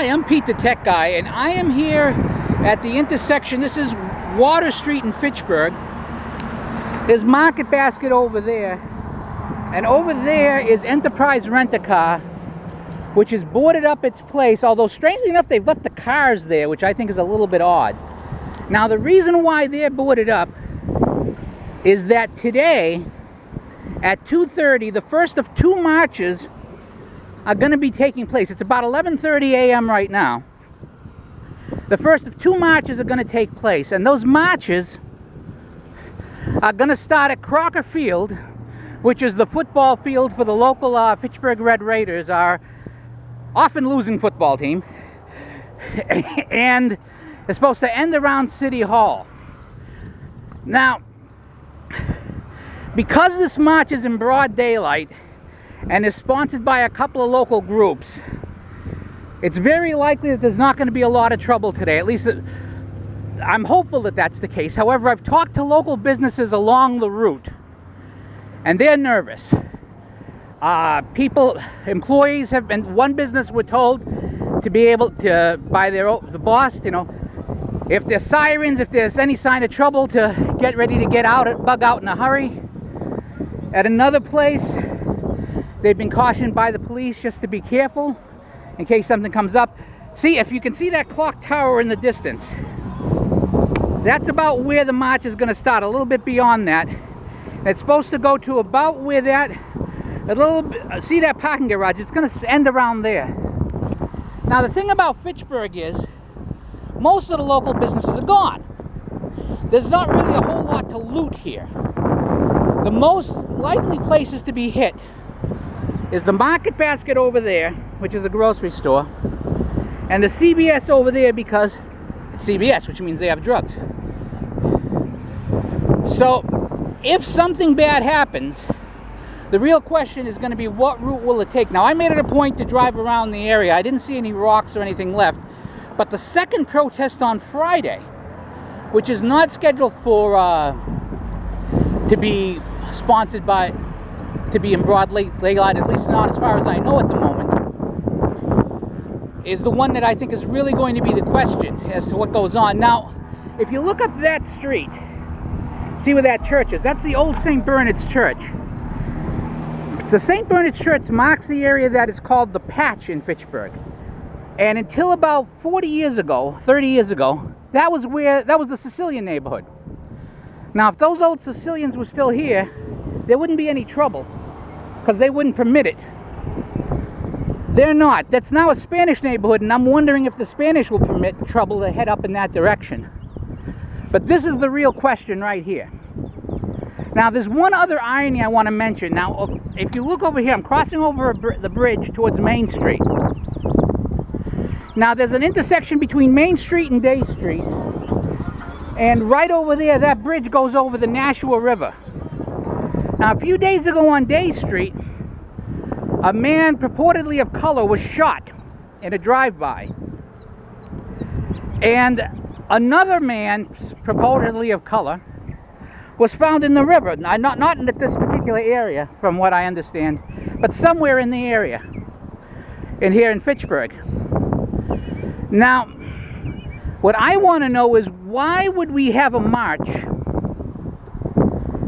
Hi, I'm Pete the Tech Guy, and I am here at the intersection. This is Water Street in Fitchburg. There's Market Basket over there, and over there is Enterprise Rent-A-Car, which has boarded up its place, although strangely enough they've left the cars there, which I think is a little bit odd. Now the reason why they're boarded up is that today at 2:30 the first of two marches are going to be taking place. It's about 11:30 a.m. right now. The first of two marches are going to take place, and those marches are going to start at Crocker Field, which is the football field for the local Fitchburg Red Raiders, our often losing football team, and it's supposed to end around City Hall. Now, because this march is in broad daylight and is sponsored by a couple of local groups, it's very likely that there's not going to be a lot of trouble today. At least I'm hopeful that that's the case. However, I've talked to local businesses along the route, and they're nervous. Employees have been, one business we're told to be able to, by the boss, you know, if there's sirens, if there's any sign of trouble, to get ready to get out, bug out in a hurry. At another place, they've been cautioned by the police just to be careful in case something comes up. See, if you can see that clock tower in the distance, that's about where the march is going to start, a little bit beyond that. It's supposed to go to about where that, see that parking garage, it's going to end around there. Now the thing about Fitchburg is, most of the local businesses are gone. There's not really a whole lot to loot here. The most likely places to be hit is the Market Basket over there, which is a grocery store, and the CVS over there, because it's CVS, which means they have drugs. So if something bad happens, the real question is going to be, what route will it take? Now, I made it a point to drive around the area. I didn't see any rocks or anything left. But the second protest on Friday, which is not scheduled for to be sponsored by, to be in broad daylight, at least not as far as I know at the moment, is the one that I think is really going to be the question as to what goes on. Now, if you look up that street, see where that church is? That's the old St. Bernard's Church. The St. Bernard's Church marks the area that is called the Patch in Fitchburg. And until about 40 years ago, 30 years ago, that was the Sicilian neighborhood. Now, if those old Sicilians were still here, there wouldn't be any trouble, because they wouldn't permit it. They're not. That's now a Spanish neighborhood, and I'm wondering if the Spanish will permit trouble to head up in that direction. But this is the real question right here. Now, there's one other irony I want to mention. Now, if you look over here, I'm crossing over the bridge towards Main Street. Now, there's an intersection between Main Street and Day Street, and right over there, that bridge goes over the Nashua River. Now, a few days ago on Day Street, a man purportedly of color was shot in a drive-by, and another man purportedly of color was found in the river. Now, not in this particular area, from what I understand, but somewhere in the area, here in Fitchburg. Now, what I want to know is, why would we have a march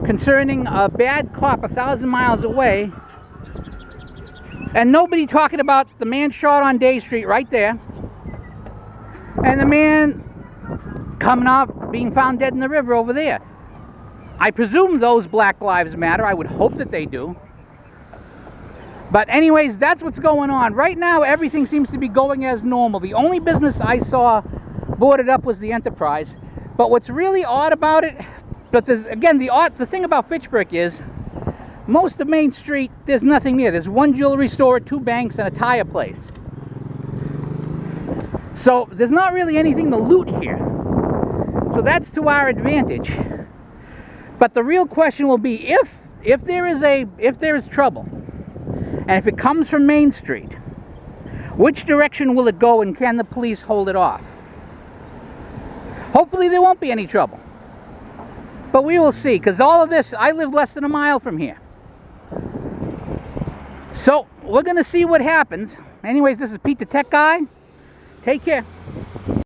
concerning a bad cop 1,000 miles away, and nobody talking about the man shot on Day Street right there, and the man coming off being found dead in the river over there? I presume those Black Lives Matter. I would hope that they do. But anyways, that's what's going on. Right now, everything seems to be going as normal. The only business I saw boarded up was the Enterprise. But what's really odd about it, but again, the thing about Fitchburg is, most of Main Street, there's nothing there. There's one jewelry store, two banks, and a tire place. So there's not really anything to loot here. So that's to our advantage. But the real question will be, if there is trouble, and if it comes from Main Street, which direction will it go, and can the police hold it off? Hopefully there won't be any trouble. But we will see, because all of this, I live less than a mile from here. So we're going to see what happens. Anyways, this is Pete the Tech Guy. Take care.